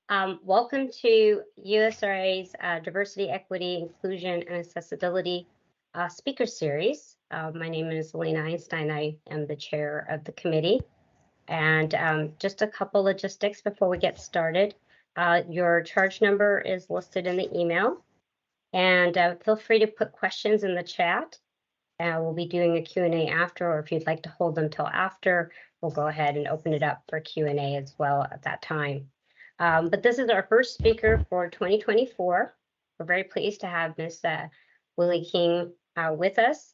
Welcome to USRA's Diversity, Equity, Inclusion, and Accessibility Speaker Series. My name is Elena Einstein. I am the chair of the committee. And just a couple logistics before we get started. Your charge number is listed in the email. And feel free to put questions in the chat. We'll be doing a Q&A after, or if you'd like to hold them till after, we'll go ahead and open it up for Q&A as well at that time. But this is our first speaker for 2024. We're very pleased to have Ms. Willie King with us.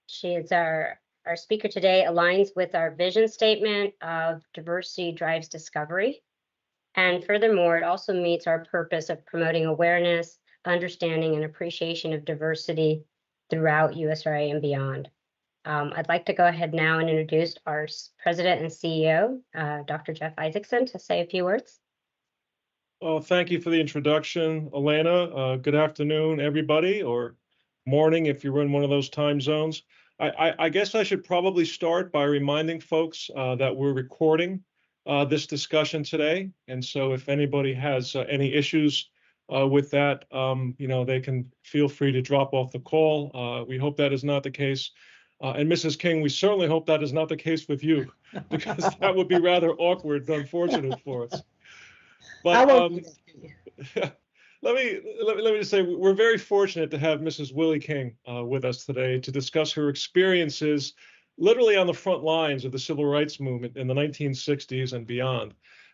She is our speaker today, aligns with our vision statement of diversity drives discovery. And furthermore, it also meets our purpose of promoting awareness, understanding, and appreciation of diversity throughout USRA and beyond. I'd like to go ahead now and introduce our president and CEO, Dr. Jeff Isaacson, to say a few words. Well, thank you for the introduction, Elena. Good afternoon, everybody, or morning if you're in one of those time zones. I guess I should probably start by reminding folks that we're recording this discussion today. And so if anybody has any issues with that, they can feel free to drop off the call. We hope that is not the case. And Mrs. King, we certainly hope that is not the case with you, because that would be rather awkward and unfortunate for us. But let me just say, we're very fortunate to have Mrs. Willie King with us today to discuss her experiences literally on the front lines of the civil rights movement in the 1960s and beyond.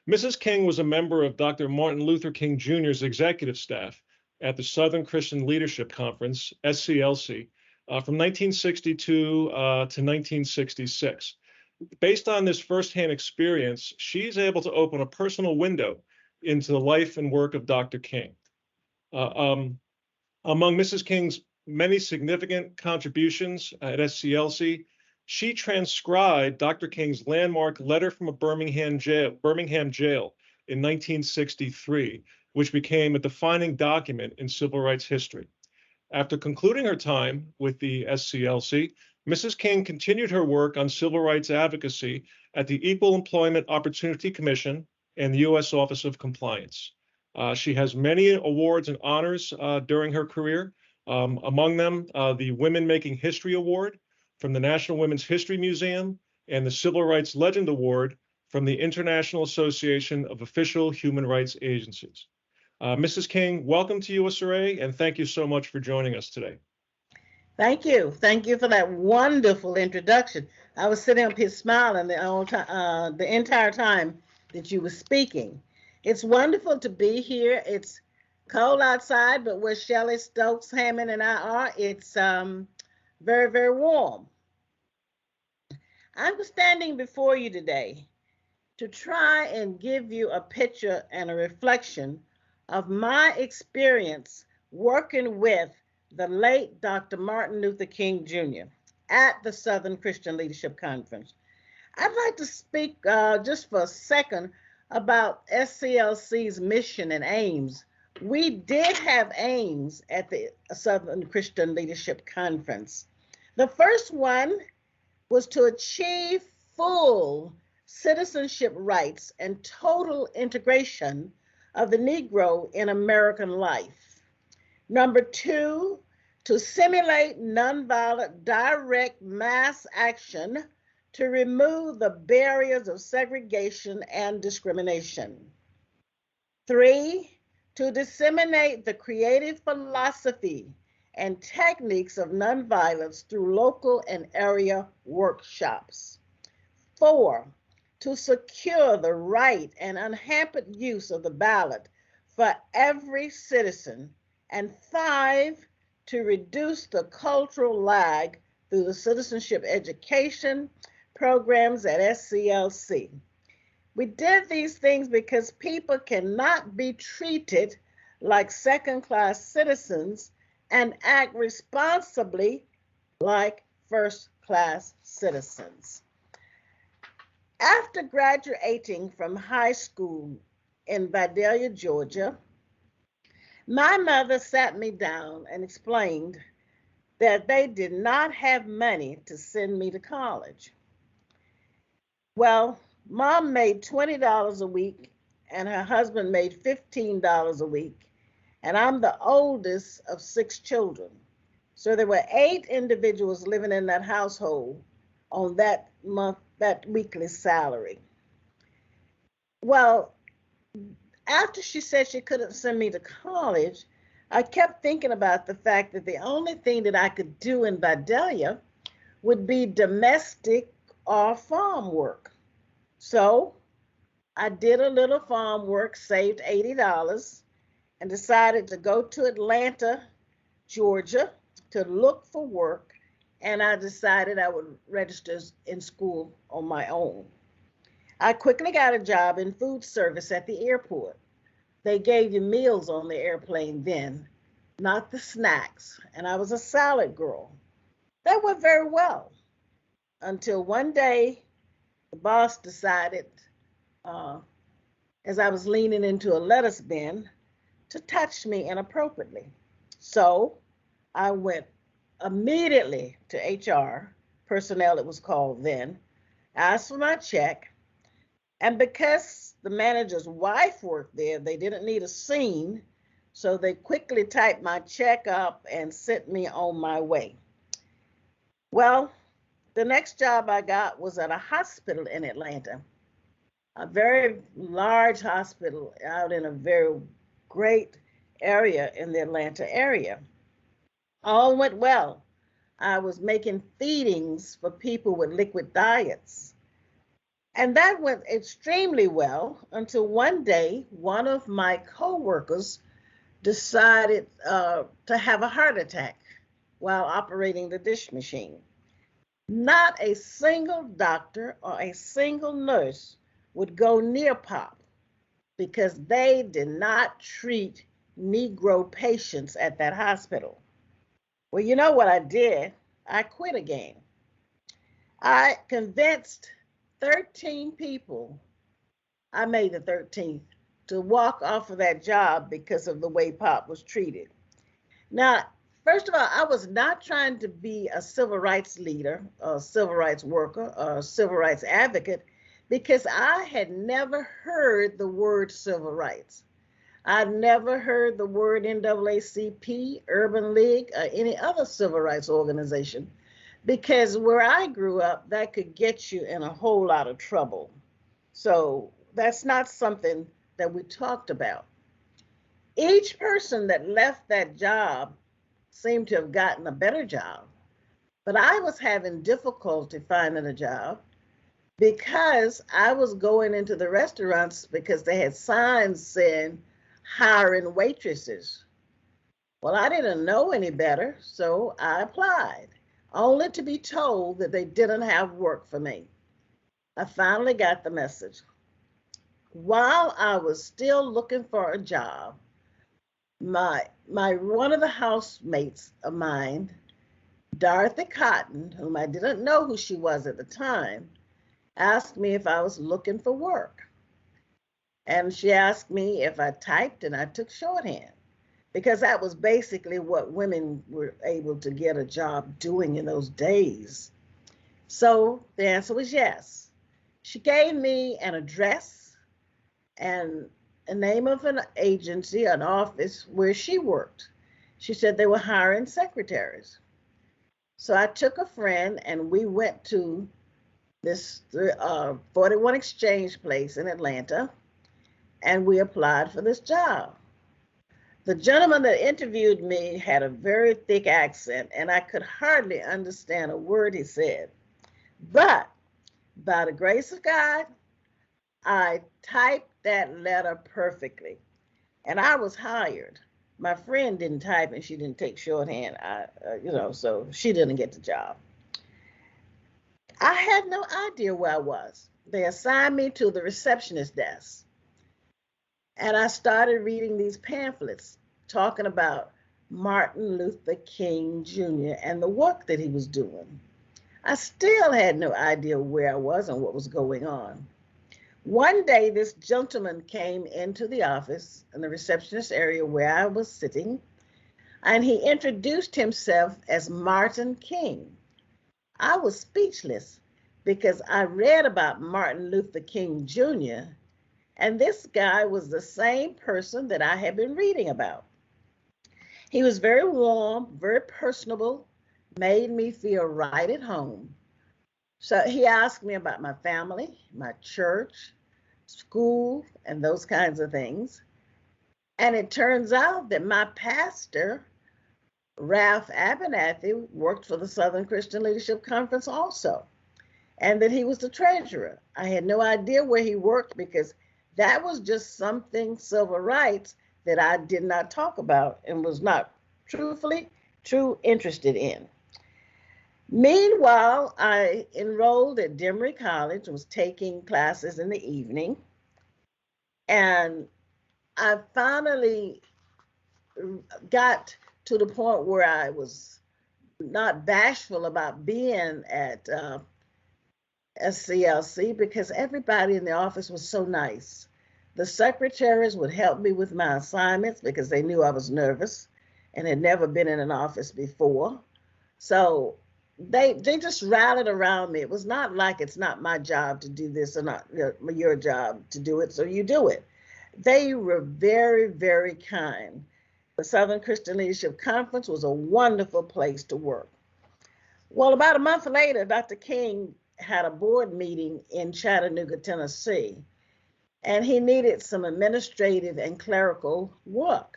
Mrs. King was a member of Dr. Martin Luther King Jr.'s executive staff at the Southern Christian Leadership Conference, SCLC, from 1962 to 1966. Based on this firsthand experience, she's able to open a personal window into the life and work of Dr. King. Among Mrs. King's many significant contributions at SCLC, she transcribed Dr. King's landmark letter from a Birmingham jail in 1963, which became a defining document in civil rights history. After concluding her time with the SCLC, Mrs. King continued her work on civil rights advocacy at the Equal Employment Opportunity Commission and the U.S. Office of Compliance. She has many awards and honors during her career, among them the Women Making History Award from the National Women's History Museum and the Civil Rights Legend Award from the International Association of Official Human Rights Agencies. Mrs. King, welcome to USRA, and thank you so much for joining us today. Thank you. Thank you for that wonderful introduction. I was sitting up here smiling the entire time that you were speaking. It's wonderful to be here. It's cold outside, but where Shelley Stokes, Hammond, and I are, it's very, very warm. I'm standing before you today to try and give you a picture and a reflection of my experience working with the late Dr. Martin Luther King Jr. at the Southern Christian Leadership Conference. I'd like to speak just for a second about SCLC's mission and aims. We did have aims at the Southern Christian Leadership Conference. The first one was to achieve full citizenship rights and total integration of the Negro in American life. Number two, to simulate nonviolent direct mass action to remove the barriers of segregation and discrimination. Three, to disseminate the creative philosophy and techniques of nonviolence through local and area workshops. Four, to secure the right and unhampered use of the ballot for every citizen. And five, to reduce the cultural lag through the citizenship education programs at SCLC. We did these things because people cannot be treated like second-class citizens and act responsibly like first-class citizens. After graduating from high school in Vidalia, Georgia, my mother sat me down and explained that they did not have money to send me to college. Well, Mom made $20 a week and her husband made $15 a week. And I'm the oldest of 6 children. So there were 8 individuals living in that household on that weekly salary. Well, after she said she couldn't send me to college, I kept thinking about the fact that the only thing that I could do in Vidalia would be domestic or farm work. So I did a little farm work, saved $80, and decided to go to Atlanta, Georgia, to look for work. And I decided I would register in school on my own. I quickly got a job in food service at the airport. They gave you meals on the airplane then, not the snacks. And I was a salad girl. That went very well until one day the boss decided, as I was leaning into a lettuce bin, to touch me inappropriately. So I went immediately to HR, personnel it was called then, asked for my check. And because the manager's wife worked there, they didn't need a scene. So they quickly typed my check up and sent me on my way. Well, the next job I got was at a hospital in Atlanta, a very large hospital out in a very great area in the Atlanta area. All went well. I was making feedings for people with liquid diets. And that went extremely well until one day, one of my coworkers decided to have a heart attack while operating the dish machine. Not a single doctor or a single nurse would go near Pop because they did not treat Negro patients at that hospital. Well, you know what I did? I quit again. I convinced 13 people, I made the 13th, to walk off of that job because of the way Pop was treated. Now, first of all, I was not trying to be a civil rights leader, a civil rights worker, or a civil rights advocate, because I had never heard the word civil rights. I'd never heard the word NAACP, Urban League, or any other civil rights organization, because where I grew up, that could get you in a whole lot of trouble. So that's not something that we talked about. Each person that left that job seemed to have gotten a better job, but I was having difficulty finding a job because I was going into the restaurants because they had signs saying hiring waitresses. Well, I didn't know any better, so I applied, only to be told that they didn't have work for me. I finally got the message. While I was still looking for a job, my one of the housemates of mine, Dorothy Cotton, whom I didn't know who she was at the time, asked me if I was looking for work. And she asked me if I typed, and I took shorthand, because that was basically what women were able to get a job doing in those days. So the answer was yes. She gave me an address and a name of an agency, an office where she worked. She said they were hiring secretaries. So I took a friend and we went to this 41 Exchange place in Atlanta, and we applied for this job. The gentleman that interviewed me had a very thick accent, and I could hardly understand a word he said. But by the grace of God, I typed that letter perfectly, and I was hired. My friend didn't type, and she didn't take shorthand, so she didn't get the job. I had no idea where I was. They assigned me to the receptionist desk, and I started reading these pamphlets talking about Martin Luther King Jr. and the work that he was doing. I still had no idea where I was and what was going on. One day, this gentleman came into the office in the receptionist area where I was sitting, and he introduced himself as Martin King. I was speechless because I read about Martin Luther King Jr., And this guy was the same person that I had been reading about. He was very warm, very personable, made me feel right at home. So he asked me about my family, my church, school, and those kinds of things. And it turns out that my pastor, Ralph Abernathy, worked for the Southern Christian Leadership Conference also, and that he was the treasurer. I had no idea where he worked because that was just something civil rights that I did not talk about and was not truthfully interested in. Meanwhile, I enrolled at Demery College, was taking classes in the evening, and I finally got to the point where I was not bashful about being at SCLC because everybody in the office was so nice. The secretaries would help me with my assignments because they knew I was nervous and had never been in an office before. So they just rallied around me. It was not like it's not my job to do this or not your job to do it, so you do it. They were very, very kind. The Southern Christian Leadership Conference was a wonderful place to work. Well, about a month later, Dr. King had a board meeting in Chattanooga, Tennessee, and he needed some administrative and clerical work.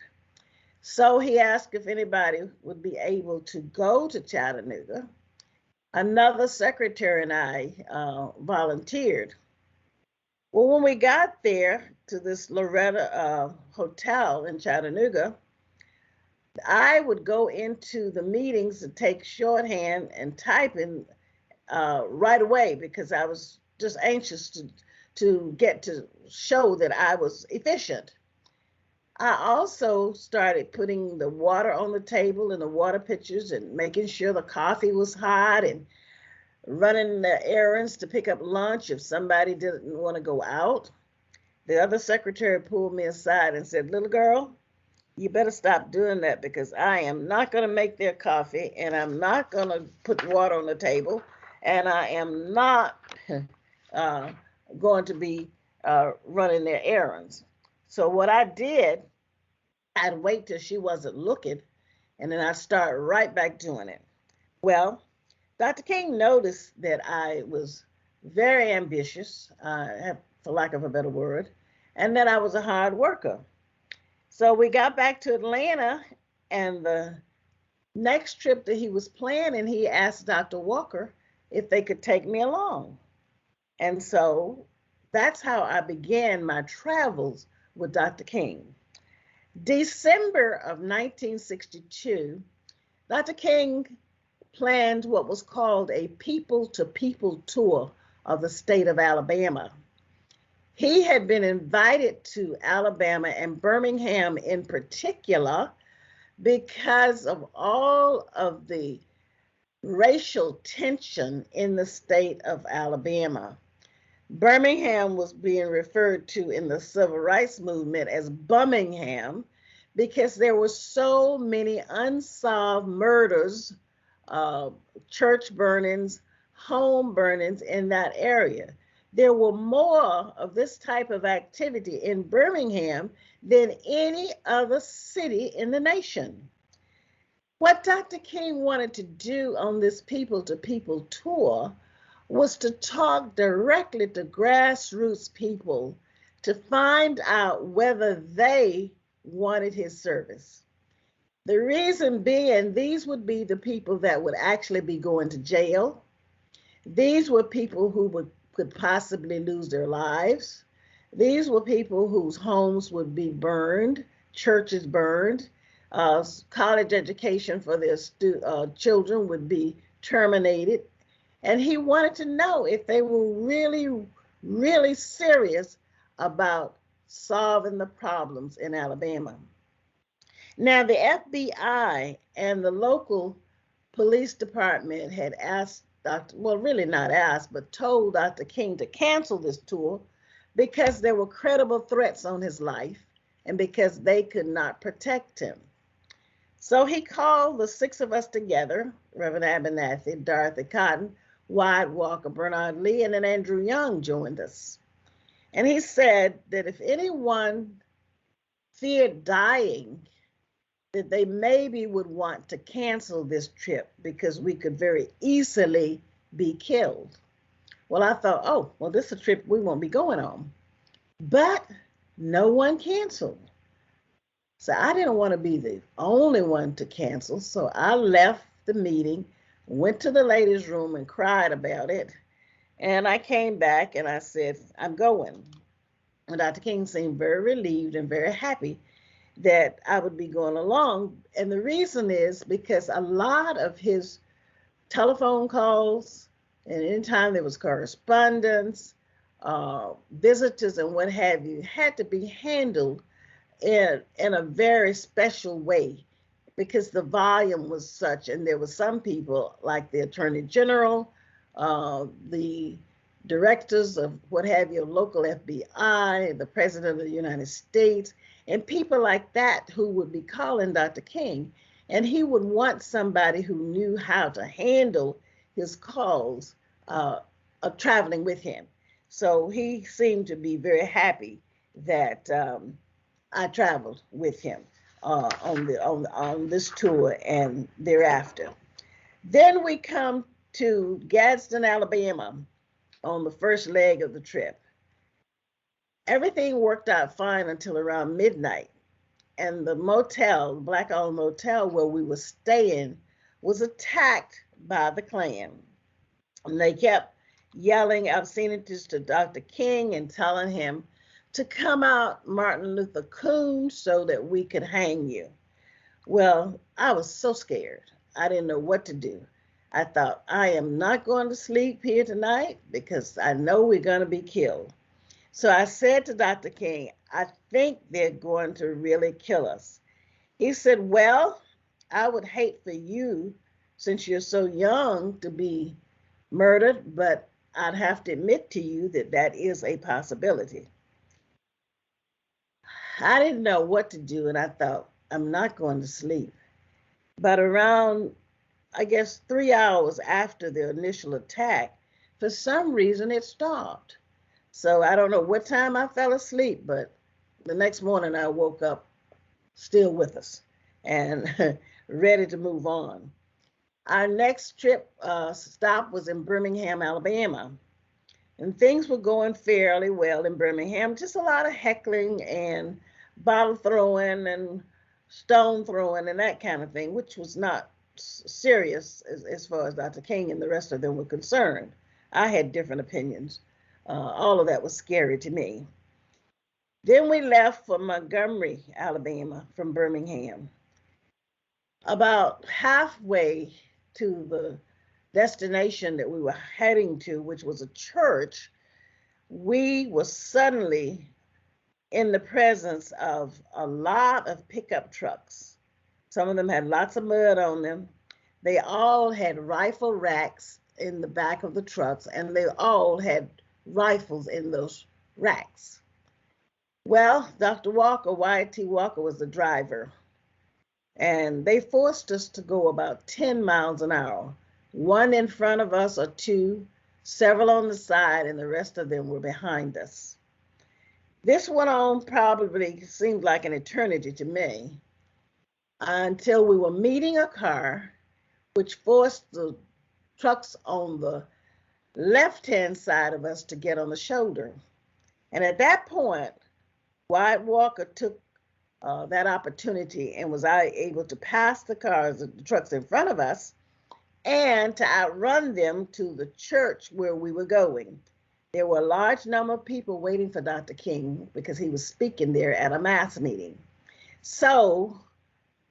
So he asked if anybody would be able to go to Chattanooga. Another secretary and I volunteered. Well, when we got there to this Loretta Hotel in Chattanooga, I would go into the meetings to take shorthand and typing right away because I was just anxious to get to show that I was efficient. I also started putting the water on the table in the water pitchers and making sure the coffee was hot and running the errands to pick up lunch if somebody didn't want to go out. The other secretary pulled me aside and said, "Little girl, you better stop doing that because I am not going to make their coffee and I'm not going to put water on the table and I am not going to be running their errands." So what I did, I'd wait till she wasn't looking and then I'd start right back doing it. Well, Dr. King noticed that I was very ambitious, for lack of a better word, and that I was a hard worker. So we got back to Atlanta, and the next trip that he was planning, he asked Dr. Walker if they could take me along. And so that's how I began my travels with Dr. King. December of 1962, Dr. King planned what was called a people-to-people tour of the state of Alabama. He had been invited to Alabama and Birmingham in particular because of all of the racial tension in the state of Alabama. Birmingham was being referred to in the civil rights movement as Bummingham because there were so many unsolved murders, church burnings, home burnings in that area. There were more of this type of activity in Birmingham than any other city in the nation. What Dr. King wanted to do on this people-to-people tour was to talk directly to grassroots people to find out whether they wanted his service. The reason being, these would be the people that would actually be going to jail. These were people who could possibly lose their lives. These were people whose homes would be burned, churches burned, college education for their children would be terminated. And he wanted to know if they were really, really serious about solving the problems in Alabama. Now, the FBI and the local police department had asked really not asked, but told Dr. King to cancel this tour because there were credible threats on his life and because they could not protect him. So he called the six of us together, Reverend Abernathy, Dorothy Cotton, Wyatt Walker, Bernard Lee, and then Andrew Young joined us. And he said that if anyone feared dying, that they maybe would want to cancel this trip because we could very easily be killed. Well, I thought, oh, well, this is a trip we won't be going on. But no one canceled. So I didn't want to be the only one to cancel. So I left the meeting, went to the ladies' room and cried about it. And I came back and I said, I'm going. And Dr. King seemed very relieved and very happy that I would be going along. And the reason is because a lot of his telephone calls, and anytime there was correspondence, visitors and what have you, had to be handled in a very special way because the volume was such, and there were some people like the Attorney General, the directors of what have you, local FBI, the President of the United States, and people like that who would be calling Dr. King. And he would want somebody who knew how to handle his calls traveling with him. So he seemed to be very happy that I traveled with him on this tour and thereafter. Then we come to Gadsden, Alabama on the first leg of the trip. Everything worked out fine until around midnight. And the motel, the black-owned motel where we were staying, was attacked by the Klan. And they kept yelling obscenities to Dr. King and telling him to come out, Martin Luther King, so that we could hang you. Well, I was so scared. I didn't know what to do. I thought, I am not going to sleep here tonight because I know we're going to be killed. So I said to Dr. King, I think they're going to really kill us. He said, well, I would hate for you, since you're so young, to be murdered, but I'd have to admit to you that that is a possibility. I didn't know what to do, and I thought, I'm not going to sleep. But around, I guess, 3 hours after the initial attack, for some reason it stopped. So I don't know what time I fell asleep, but the next morning I woke up still with us and ready to move on. Our next trip stop was in Birmingham, Alabama. And things were going fairly well in Birmingham, just a lot of heckling and bottle throwing and stone throwing and that kind of thing, which was not serious as far as Dr. King and the rest of them were concerned. I had different opinions. All of that was scary to me. Then we left for Montgomery, Alabama from Birmingham. About halfway to the destination that we were heading to, which was a church, we were suddenly in the presence of a lot of pickup trucks. Some of them had lots of mud on them. They all had rifle racks in the back of the trucks, and they all had rifles in those racks. Well, Dr. Walker, Wyatt T. Walker, was the driver, and they forced us to go about 10 miles an hour, one in front of us or two, several on the side, and the rest of them were behind us. This went on probably seemed like an eternity to me until we were meeting a car which forced the trucks on the left-hand side of us to get on the shoulder. And at that point, Wyatt Walker took that opportunity and was able to pass the cars, the trucks in front of us, and to outrun them to the church where we were going. There were a large number of people waiting for Dr. King because he was speaking there at a mass meeting. So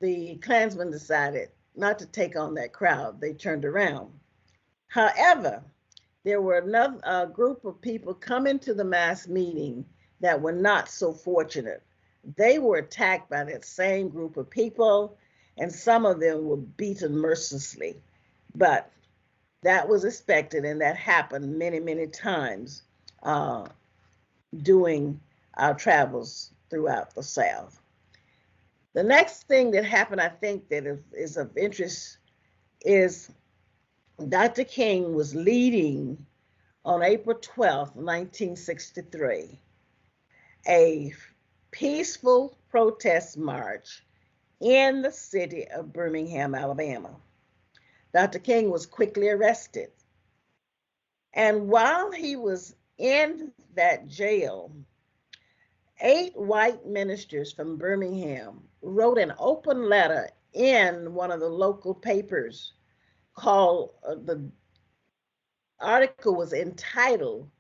the Klansmen decided not to take on that crowd. They turned around. However, there were another group of people coming to the mass meeting that were not so fortunate. They were attacked by that same group of people, and some of them were beaten mercilessly. But that was expected, and that happened many, many times during our travels throughout the South. The next thing that happened, I think, that is of interest is Dr. King was leading on April 12th, 1963. a peaceful protest march in the city of Birmingham, Alabama. Dr. King was quickly arrested. And while he was in that jail, 8 white ministers from Birmingham wrote an open letter in one of the local papers called, the article was entitled,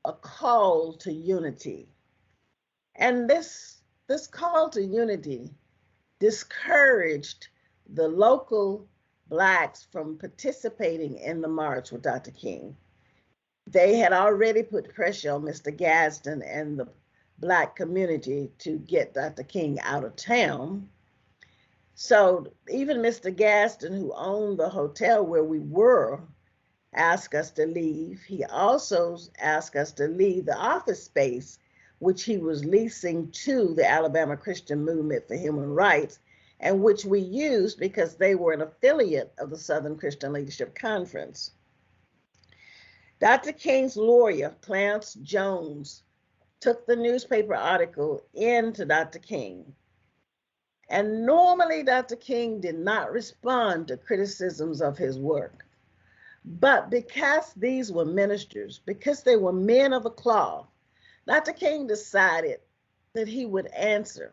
A Call to Unity. And this call to unity discouraged the local Blacks from participating in the march with Dr. King. They had already put pressure on Mr. Gadsden and the Black community to get Dr. King out of town. So even Mr. Gadsden, who owned the hotel where we were, asked us to leave. He also asked us to leave the office space, which he was leasing to the Alabama Christian Movement for Human Rights, and which we used because they were an affiliate of the Southern Christian Leadership Conference. Dr. King's lawyer, Clarence Jones, took the newspaper article into Dr. King. And normally Dr. King did not respond to criticisms of his work. But because these were ministers, because they were men of the cloth, Dr. King decided that he would answer.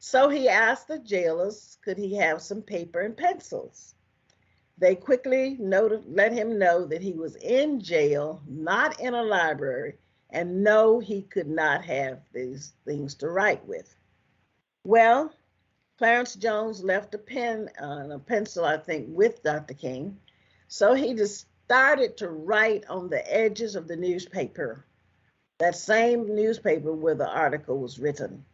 So he asked the jailers, could he have some paper and pencils? They quickly let him know that he was in jail, not in a library, and no, he could not have these things to write with. Well, Clarence Jones left a pen and a pencil, I think, with Dr. King. So he just started to write on the edges of the newspaper, that same newspaper where the article was written.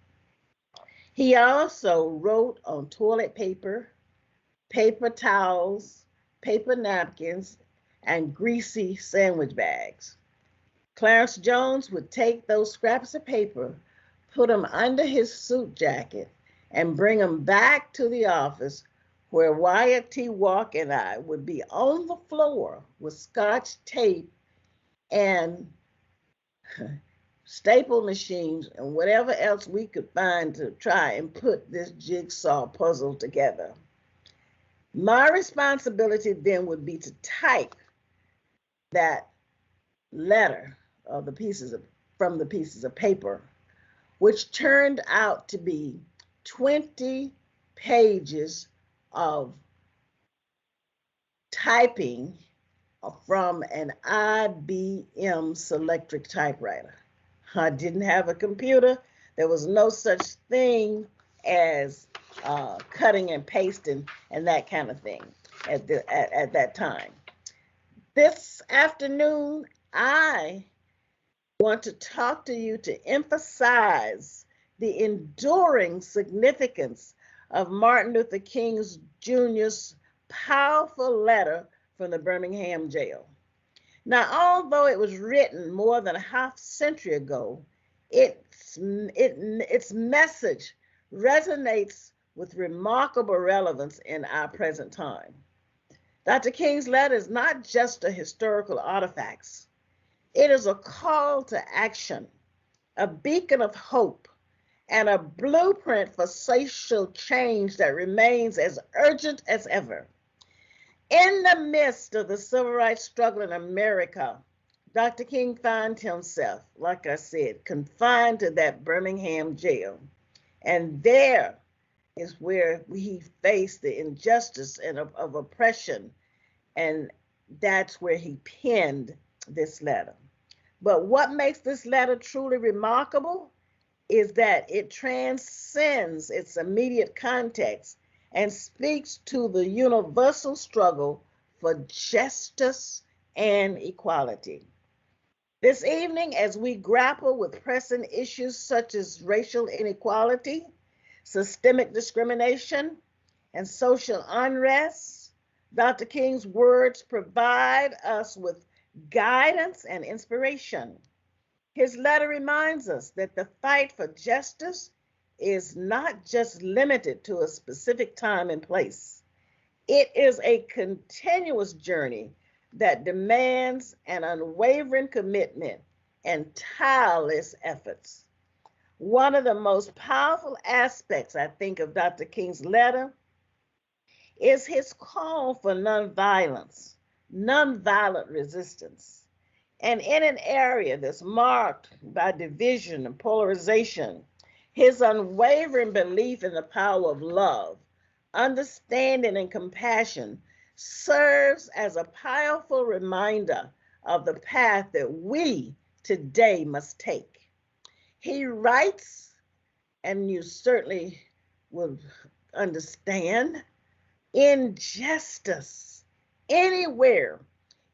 He also wrote on toilet paper, paper towels, paper napkins, and greasy sandwich bags. Clarence Jones would take those scraps of paper, put them under his suit jacket, and bring them back to the office where Wyatt T. Walk and I would be on the floor with Scotch tape and staple machines and whatever else we could find to try and put this jigsaw puzzle together. My responsibility then would be to type that letter of from the pieces of paper, which turned out to be 20 pages of typing from an IBM Selectric typewriter. I didn't have a computer. There was no such thing as cutting and pasting and that kind of thing at that time. This afternoon, I want to talk to you to emphasize the enduring significance of Martin Luther King Jr.'s powerful letter from the Birmingham jail. Now, although it was written more than a half century ago, its message resonates with remarkable relevance in our present time. Dr. King's letter is not just a historical artifact. It is a call to action, a beacon of hope, and a blueprint for social change that remains as urgent as ever. In the midst of the civil rights struggle in America, Dr. King found himself, like I said, confined to that Birmingham jail. And there is where he faced the injustice and of oppression. And that's where he penned this letter. But what makes this letter truly remarkable is that it transcends its immediate context and speaks to the universal struggle for justice and equality. This evening, as we grapple with pressing issues such as racial inequality, systemic discrimination, and social unrest, Dr. King's words provide us with guidance and inspiration. His letter reminds us that the fight for justice is not just limited to a specific time and place. It is a continuous journey that demands an unwavering commitment and tireless efforts. One of the most powerful aspects, I think, of Dr. King's letter is his call for nonviolence, nonviolent resistance. And in an area that's marked by division and polarization, his unwavering belief in the power of love, understanding, and compassion serves as a powerful reminder of the path that we today must take. He writes, and you certainly will understand, injustice anywhere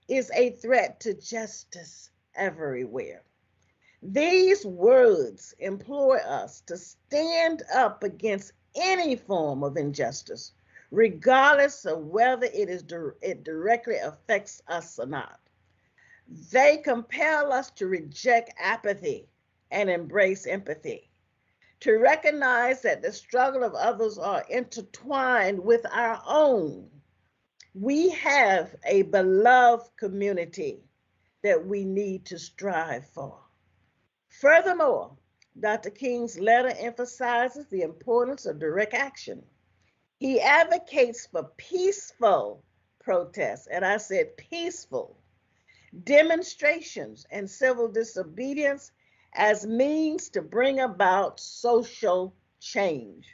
is a threat to justice everywhere. These words implore us to stand up against any form of injustice, regardless of whether it directly affects us or not. They compel us to reject apathy and embrace empathy, to recognize that the struggle of others are intertwined with our own. We have a beloved community that we need to strive for. Furthermore, Dr. King's letter emphasizes the importance of direct action. He advocates for peaceful protests, and I said peaceful, demonstrations and civil disobedience as means to bring about social change.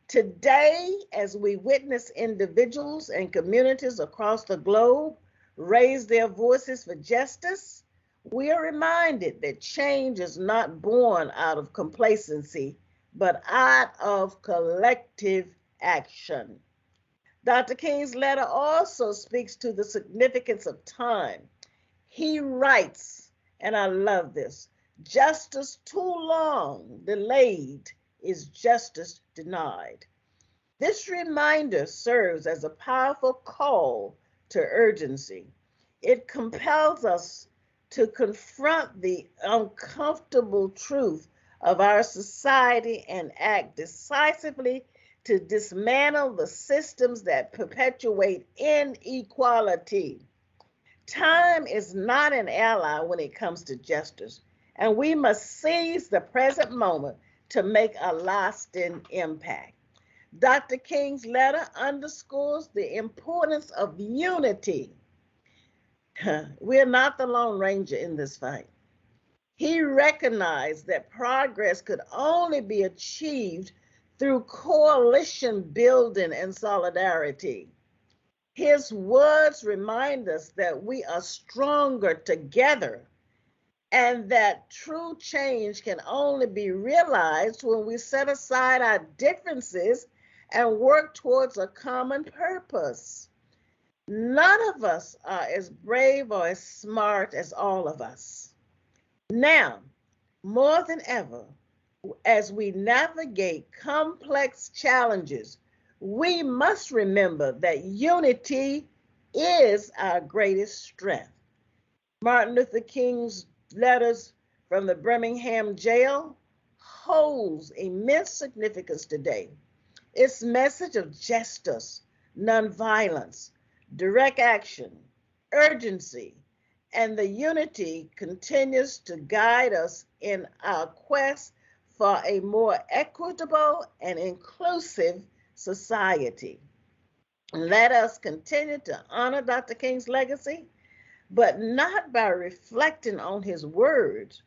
Today, as we witness individuals and communities across the globe raise their voices for justice, we are reminded that change is not born out of complacency, but out of collective action. Dr. King's letter also speaks to the significance of time. He writes, and I love this, justice too long delayed is justice denied. This reminder serves as a powerful call to urgency. It compels us to confront the uncomfortable truth of our society and act decisively to dismantle the systems that perpetuate inequality. Time is not an ally when it comes to justice, and we must seize the present moment to make a lasting impact. Dr. King's letter underscores the importance of unity. We're not the Lone Ranger in this fight. He recognized that progress could only be achieved through coalition building and solidarity. His words remind us that we are stronger together and that true change can only be realized when we set aside our differences and work towards a common purpose. None of us are as brave or as smart as all of us. Now, more than ever, as we navigate complex challenges, we must remember that unity is our greatest strength. Martin Luther King's letters from the Birmingham jail holds immense significance today. Its message of justice, nonviolence, direct action, urgency, and the unity continues to guide us in our quest for a more equitable and inclusive society. Let us continue to honor Dr. King's legacy, but not by reflecting on his words,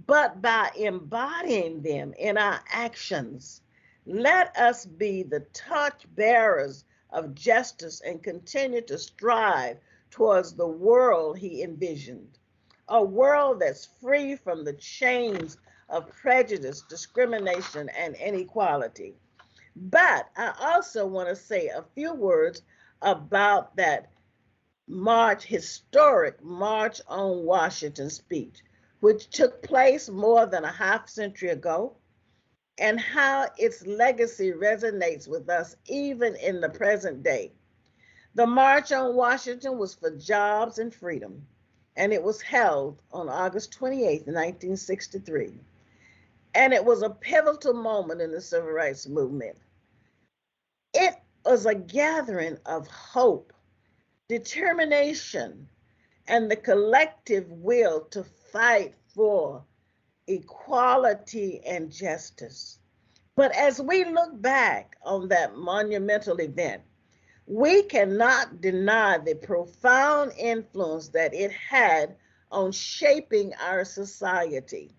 but by embodying them in our actions. Let us be the torch bearers of justice and continue to strive towards the world he envisioned, a world that's free from the chains of prejudice, discrimination, and inequality. But I also want to say a few words about that historic March on Washington speech, which took place more than a half century ago, and how its legacy resonates with us even in the present day. The March on Washington was for jobs and freedom, and it was held on August 28, 1963. And it was a pivotal moment in the civil rights movement. It was a gathering of hope, determination, and the collective will to fight for equality, and justice. But as we look back on that monumental event, we cannot deny the profound influence that it had on shaping our society.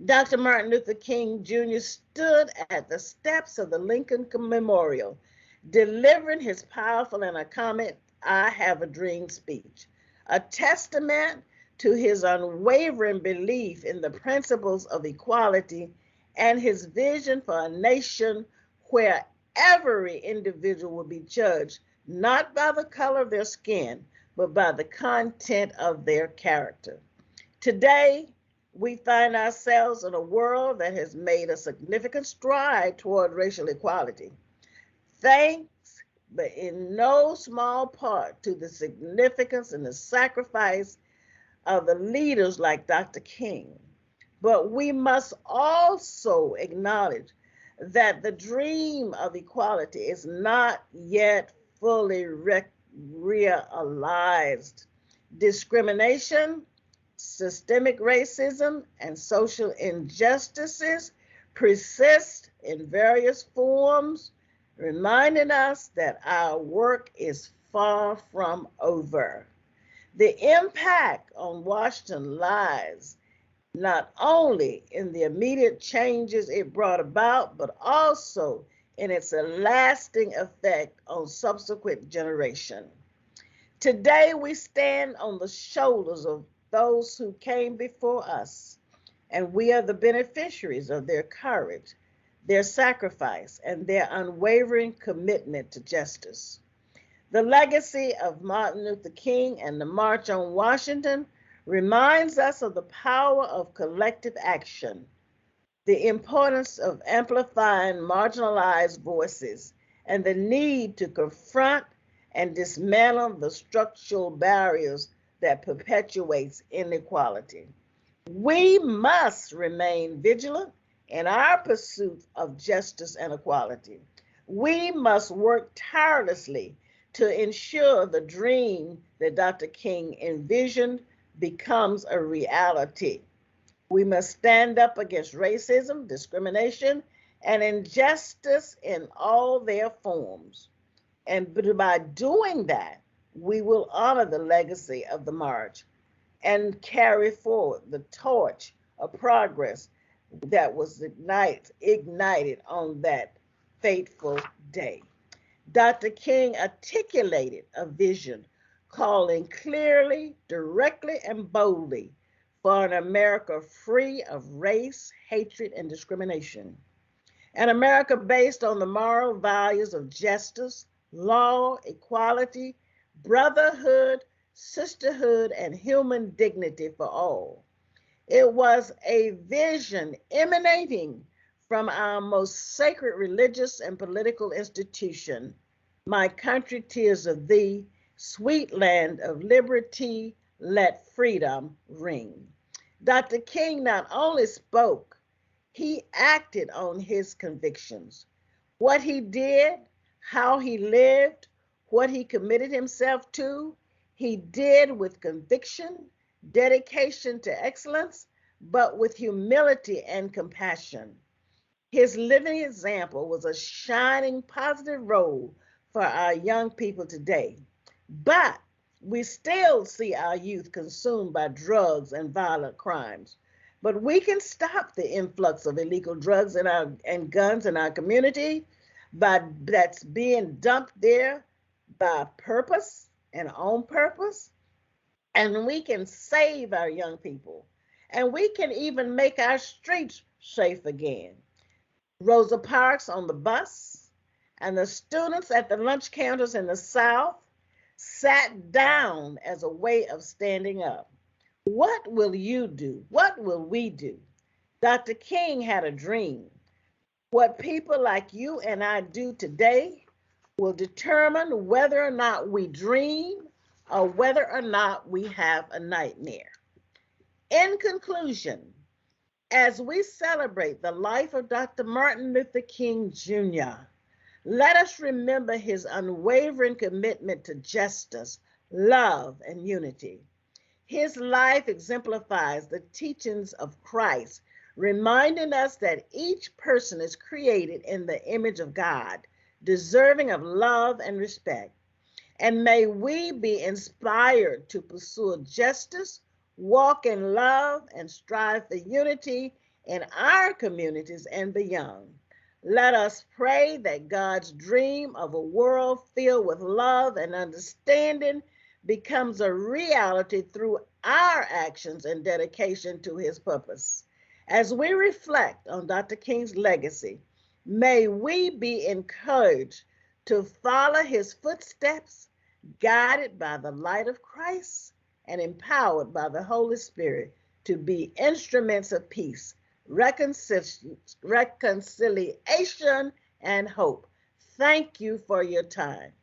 Dr. Martin Luther King Jr. stood at the steps of the Lincoln Memorial, delivering his powerful and iconic I Have a Dream speech, a testament to his unwavering belief in the principles of equality and his vision for a nation where every individual will be judged not by the color of their skin, but by the content of their character. Today, we find ourselves in a world that has made a significant stride toward racial equality, thanks, but in no small part, to the significance and the sacrifice of the leaders like Dr. King. But we must also acknowledge that the dream of equality is not yet fully realized. Discrimination, systemic racism, and social injustices persist in various forms, reminding us that our work is far from over. The impact on Washington lies not only in the immediate changes it brought about, but also in its lasting effect on subsequent generations. Today, we stand on the shoulders of those who came before us, and we are the beneficiaries of their courage, their sacrifice, and their unwavering commitment to justice. The legacy of Martin Luther King and the March on Washington reminds us of the power of collective action, the importance of amplifying marginalized voices, and the need to confront and dismantle the structural barriers that perpetuates inequality. We must remain vigilant in our pursuit of justice and equality. We must work tirelessly to ensure the dream that Dr. King envisioned becomes a reality. We must stand up against racism, discrimination, and injustice in all their forms. And by doing that, we will honor the legacy of the march and carry forward the torch of progress that was ignited on that fateful day. Dr. King articulated a vision calling clearly, directly, and boldly for an America free of race, hatred, and discrimination. An America based on the moral values of justice, law, equality, brotherhood, sisterhood, and human dignity for all. It was a vision emanating from our most sacred religious and political institution, my country, tears of thee, sweet land of liberty, let freedom ring. Dr. King not only spoke, he acted on his convictions. What he did, how he lived, what he committed himself to, he did with conviction, dedication to excellence, but with humility and compassion. His living example was a shining positive role for our young people today. But we still see our youth consumed by drugs and violent crimes. But we can stop the influx of illegal drugs and guns in our community that's being dumped there by purpose and on purpose. And we can save our young people. And we can even make our streets safe again. Rosa Parks on the bus and the students at the lunch counters in the South sat down as a way of standing up. What will you do? What will we do? Dr. King had a dream. What people like you and I do today will determine whether or not we dream or whether or not we have a nightmare. In conclusion, as we celebrate the life of Dr. Martin Luther King Jr., let us remember his unwavering commitment to justice, love, and unity. His life exemplifies the teachings of Christ, reminding us that each person is created in the image of God, deserving of love and respect. And may we be inspired to pursue justice, walk in love, and strive for unity in our communities and beyond. Let us pray that God's dream of a world filled with love and understanding becomes a reality through our actions and dedication to his purpose. As we reflect on Dr. King's legacy, may we be encouraged to follow his footsteps, guided by the light of Christ and empowered by the Holy Spirit to be instruments of peace, reconciliation, and hope. Thank you for your time.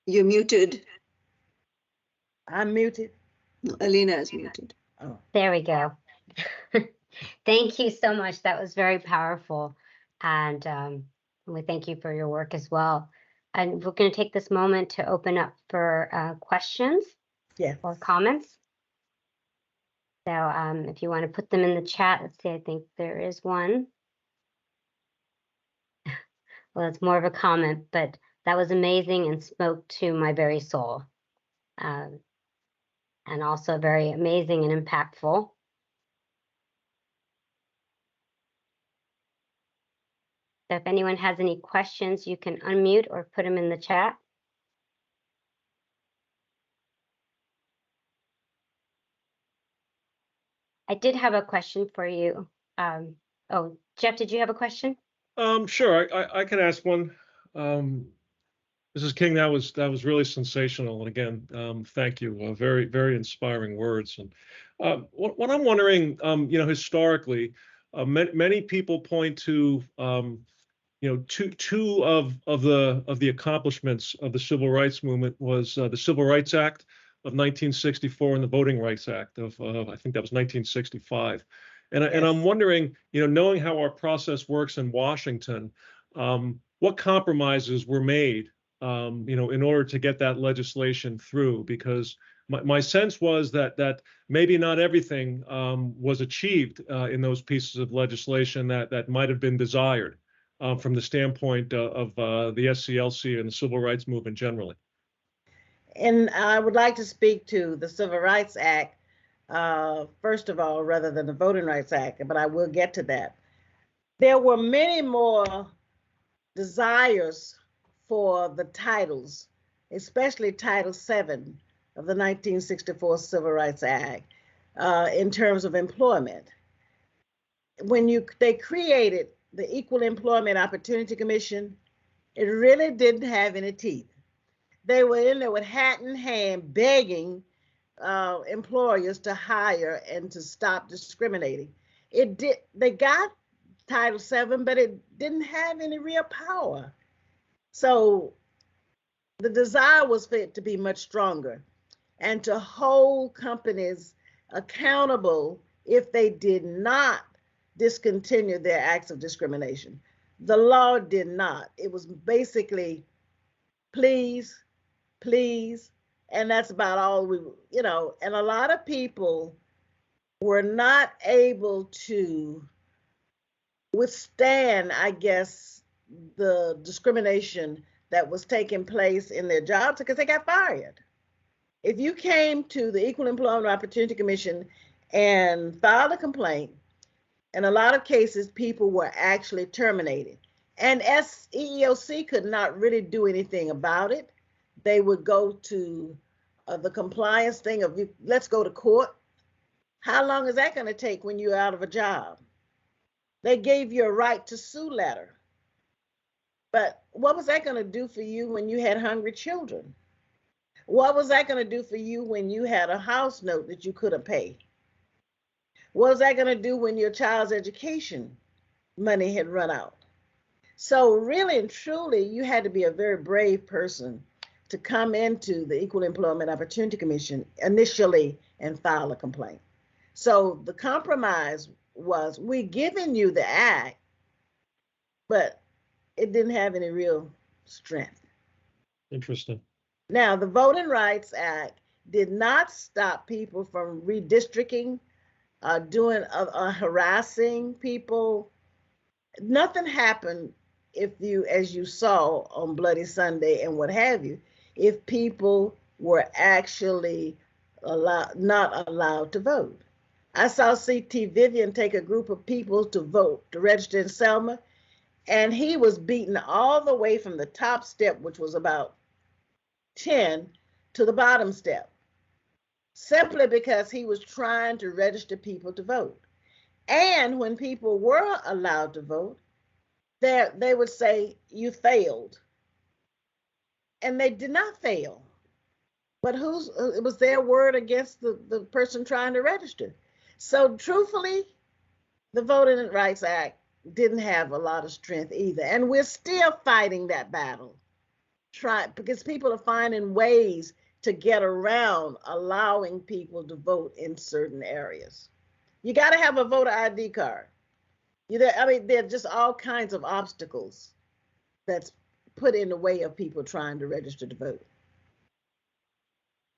You're muted. I'm muted. No, Elena is muted. Oh. There we go. Thank you so much. That was very powerful. And we thank you for your work as well. And we're going to take this moment to open up for questions or comments. So if you want to put them in the chat, let's see, I think there is one. Well, it's more of a comment, but that was amazing and spoke to my very soul. And also very amazing and impactful. So if anyone has any questions, you can unmute or put them in the chat. I did have a question for you. Oh, Jeff, did you have a question? Sure, I can ask one. Mrs. King, that was really sensational, and again, thank you. Very, very inspiring words. And what I'm wondering, historically, many people point to two of the accomplishments of the civil rights movement was the Civil Rights Act of 1964 and the Voting Rights Act of I think that was 1965. And I'm wondering, knowing how our process works in Washington, what compromises were made, in order to get that legislation through? Because my sense was that maybe not everything was achieved in those pieces of legislation that might have been desired from the standpoint of the SCLC and the civil rights movement generally. And I would like to speak to the Civil Rights Act, first of all, rather than the Voting Rights Act, but I will get to that. There were many more desires for the titles, especially Title VII of the 1964 Civil Rights Act, in terms of employment. When they created the Equal Employment Opportunity Commission, it really didn't have any teeth. They were in there with hat in hand begging employers to hire and to stop discriminating. They got Title VII, but it didn't have any real power. So the desire was for it to be much stronger and to hold companies accountable if they did not discontinue their acts of discrimination. The law did not. It was basically, please, please, and that's about all and a lot of people were not able to withstand, I guess, the discrimination that was taking place in their jobs because they got fired. If you came to the Equal Employment Opportunity Commission and filed a complaint, in a lot of cases, people were actually terminated. And EEOC could not really do anything about it. They would go to the compliance thing of, let's go to court. How long is that going to take when you're out of a job? They gave you a right to sue letter. But what was that going to do for you when you had hungry children? What was that going to do for you when you had a house note that you couldn't pay? What was that going to do when your child's education money had run out? So really and truly, you had to be a very brave person to come into the Equal Employment Opportunity Commission initially and file a complaint. So the compromise was, we given you the act, but it didn't have any real strength. Interesting. Now, the Voting Rights Act did not stop people from redistricting, harassing people. Nothing happened if you, as you saw on Bloody Sunday and what have you, if people were actually not allowed to vote. I saw CT Vivian take a group of people to vote, to register in Selma, and he was beaten all the way from the top step, which was about 10, to the bottom step, simply because he was trying to register people to vote. And when people were allowed to vote, they would say, you failed. And they did not fail. But it was their word against the person trying to register. So truthfully, the Voting Rights Act didn't have a lot of strength either. And we're still fighting that battle. Because people are finding ways to get around allowing people to vote in certain areas. You got to have a voter ID card. There are just all kinds of obstacles that's put in the way of people trying to register to vote.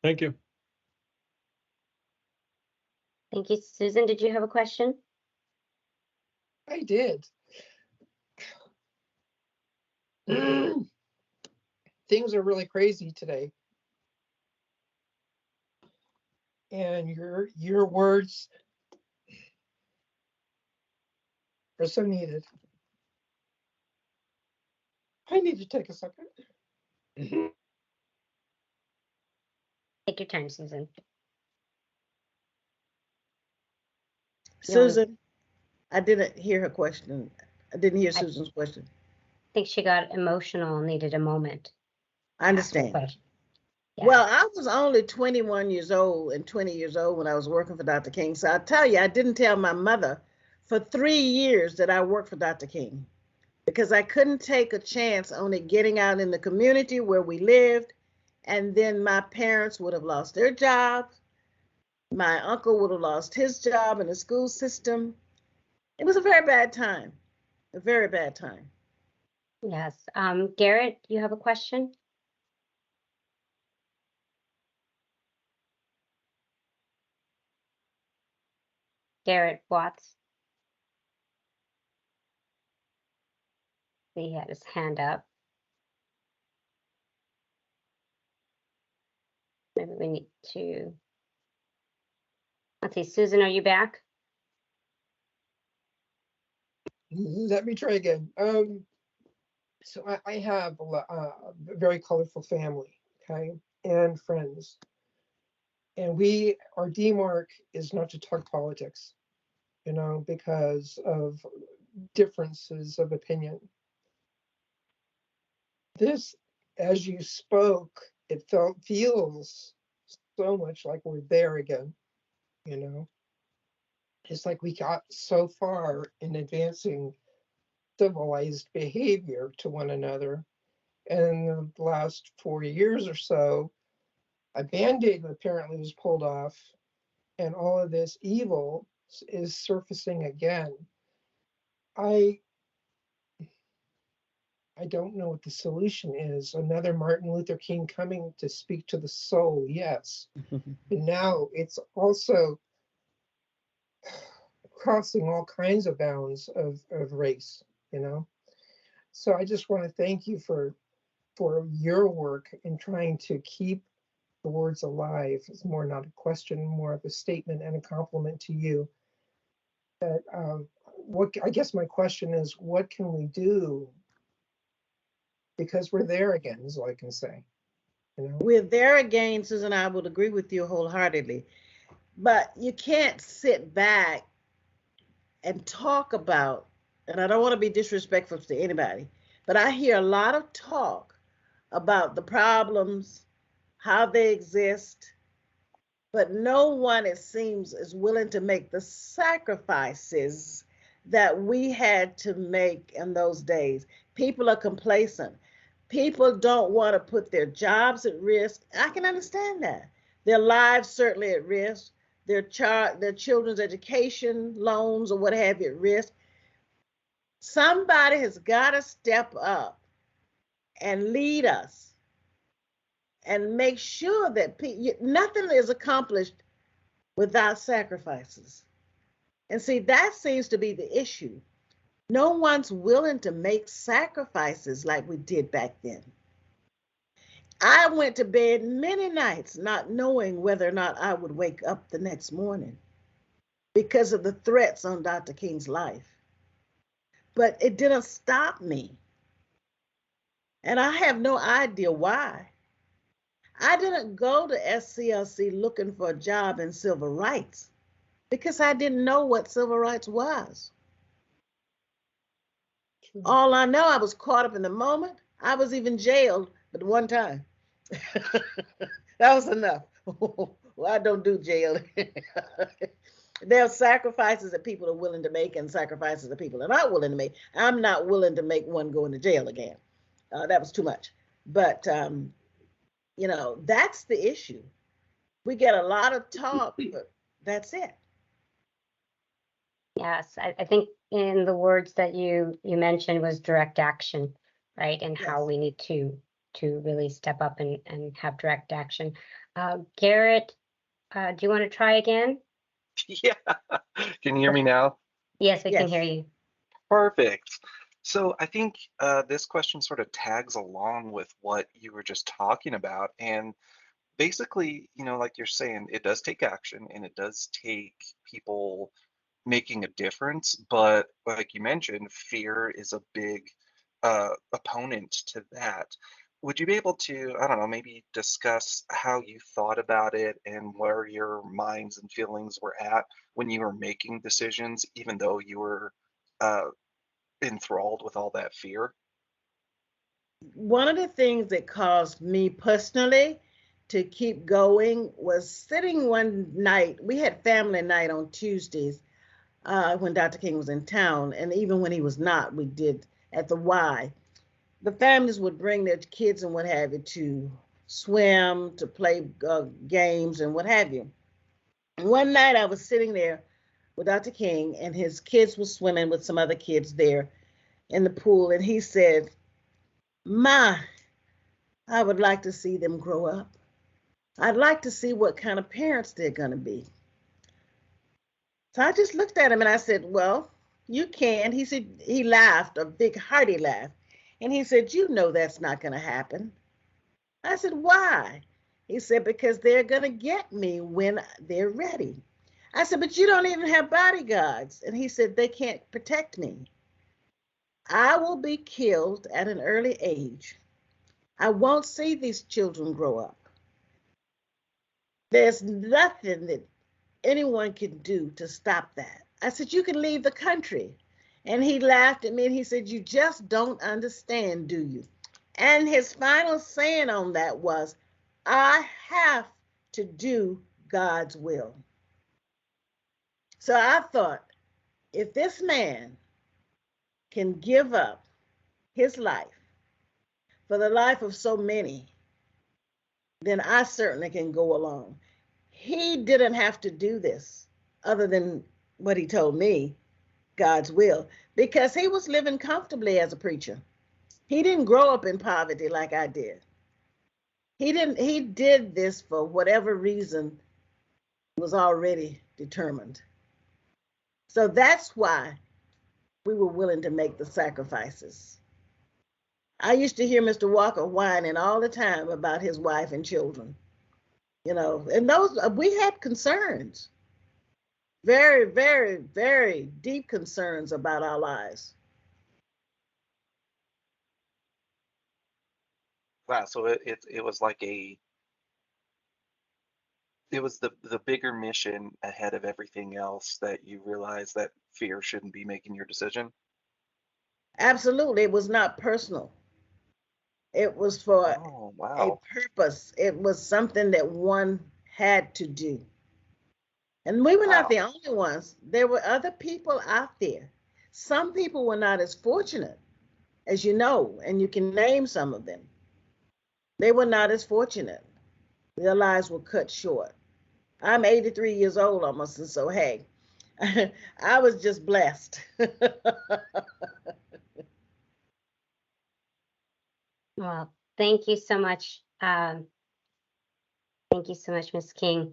Thank you. Thank you. Susan, did you have a question? I did. Things are really crazy today. And your words are so needed. I need to take a second. Take your time, Susan. Susan, I didn't hear her question. I didn't hear Susan's question. I think she got emotional and needed a moment. I understand. Yeah. Well, I was only 21 years old and 20 years old when I was working for Dr. King. So I'll tell you, I didn't tell my mother for 3 years that I worked for Dr. King because I couldn't take a chance on it getting out in the community where we lived. And then my parents would have lost their jobs. My uncle would have lost his job in the school system. It was a very bad time, a very bad time. Yes. Garrett, you have a question? Garrett Watts. He had his hand up. Maybe we need to. Let's see, Susan, are you back? Let me try again. So I have a very colorful family, okay, and friends. And our DMARC is not to talk politics, because of differences of opinion. This, as you spoke, it feels so much like we're there again, It's like we got so far in advancing civilized behavior to one another. And in the last 40 years or so, a Band-Aid apparently was pulled off, and all of this evil is surfacing again. I don't know what the solution is. Another Martin Luther King coming to speak to the soul, yes. But now it's also crossing all kinds of bounds of race, So I just want to thank you for your work in trying to keep the words alive. It's more not a question, more of a statement and a compliment to you. That I guess my question is, what can we do? Because we're there again, is all I can say. We're there again, Susan. I would agree with you wholeheartedly. But you can't sit back and talk about, and I don't want to be disrespectful to anybody, but I hear a lot of talk about the problems, how they exist, but no one, it seems, is willing to make the sacrifices that we had to make in those days. People are complacent. People don't want to put their jobs at risk. I can understand that. Their lives certainly at risk, their children's education loans or what have you at risk. Somebody has got to step up and lead us and make sure that nothing is accomplished without sacrifices. And see, that seems to be the issue. No one's willing to make sacrifices like we did back then. I went to bed many nights not knowing whether or not I would wake up the next morning because of the threats on Dr. King's life. But it didn't stop me. And I have no idea why. I didn't go to SCLC looking for a job in civil rights because I didn't know what civil rights was. All I know, I was caught up in the moment. I was even jailed, but one time. That was enough. Well, I don't do jail. There are sacrifices that people are willing to make and sacrifices that people are not willing to make. I'm not willing to make one go into jail again. That was too much. But, you know, that's the issue. We get a lot of talk, but that's it. Yes, I think in the words that you mentioned was direct action, right? And how Yes. we need to really step up and have direct action. Garrett, do you want to try again? Yeah. Can you hear me now? Yes, we can Yes. hear you. Perfect. So I think this question sort of tags along with what you were just talking about. And basically, you know, like you're saying, it does take action and it does take people making a difference. But like you mentioned, fear is a big opponent to that. Would you be able to, I don't know, maybe discuss how you thought about it and where your minds and feelings were at when you were making decisions, even though you were uh, enthralled with all that fear? One of the things that caused me personally to keep going was sitting one night. We had family night on Tuesdays when Dr. King was in town, and even when he was not, we did at the Y. The families would bring their kids and what have you to swim, to play games and what have you. And one night I was sitting there with Dr. King, and his kids were swimming with some other kids there in the pool, and he said, "Ma, I would like to see them grow up. I'd like to see what kind of parents they're going to be." So I just looked at him and I said, "Well, you can." He said, he laughed, a big hearty laugh. And he said, "You know that's not going to happen." I said, "Why?" He said, "Because they're going to get me when they're ready." I said, "But you don't even have bodyguards." And he said, "They can't protect me. I will be killed at an early age. I won't see these children grow up. There's nothing that anyone can do to stop that." I said, "You can leave the country." And he laughed at me and he said, "You just don't understand, do you?" And his final saying on that was, "I have to do God's will." So I thought, if this man can give up his life for the life of so many, then I certainly can go along. He didn't have to do this other than what he told me, God's will, because he was living comfortably as a preacher. He didn't grow up in poverty like I did. He did this for whatever reason was already determined. So that's why we were willing to make the sacrifices. I used to hear Mr. Walker whining all the time about his wife and children, you know, and those we had concerns, very, very, very deep concerns about our lives. Wow, so it was like it was the bigger mission ahead of everything else that you realized that fear shouldn't be making your decision. Absolutely, it was not personal. It was for Oh, a wow. purpose. It was something that one had to do. And we were not Wow. the only ones. There were other people out there. Some people were not as fortunate, as you know, and you can name some of them. They were not as fortunate. Their lives were cut short. I'm 83 years old almost, and so hey, I was just blessed. Well, thank you so much. Thank you so much, Ms. King.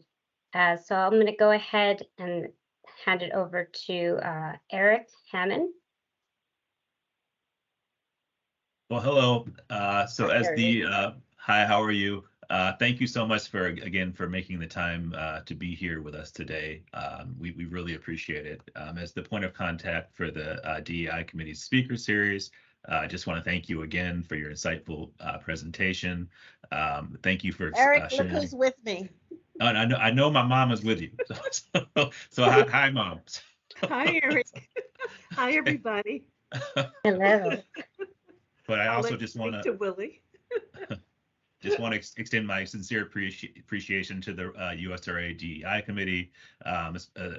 So I'm going to go ahead and hand it over to Eric Hammond. Well, hello. So Hi, as Eric. the hi, how are you? Thank you so much for making the time to be here with us today. We really appreciate it. As the point of contact for the DEI Committee's speaker series, I just want to thank you again for your insightful presentation. Thank you for Eric, look sharing. who's with me. I know my mom is with you. So hi, Mom. Hi, Eric. Hi, everybody. Hello. But I I'll also let you just speak want to Willie. to extend my sincere appreciation to the USRA DEI committee,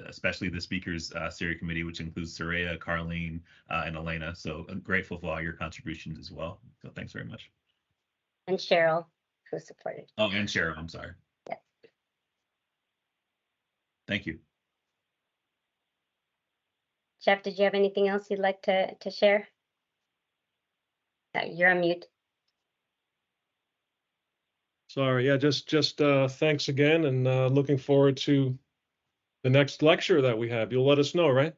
especially the speakers series committee, which includes Soraya, Carlene, and Elena. So I'm grateful for all your contributions as well. So thanks very much. And Cheryl, who supported. Oh, and Cheryl, I'm sorry. Yeah. Thank you. Jeff, did you have anything else you'd like to share? You're on mute. Sorry, yeah, just thanks again, and looking forward to the next lecture that we have. You'll let us know, right?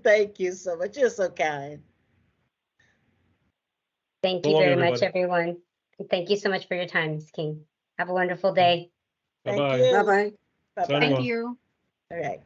Thank you so much. You're so kind. Thank So you long, very much, everybody. everyone. And thank you so much for your time, Ms. King. Have a wonderful day. Thank Bye-bye. you. Bye-bye. Bye-bye. Signing off. you. All right.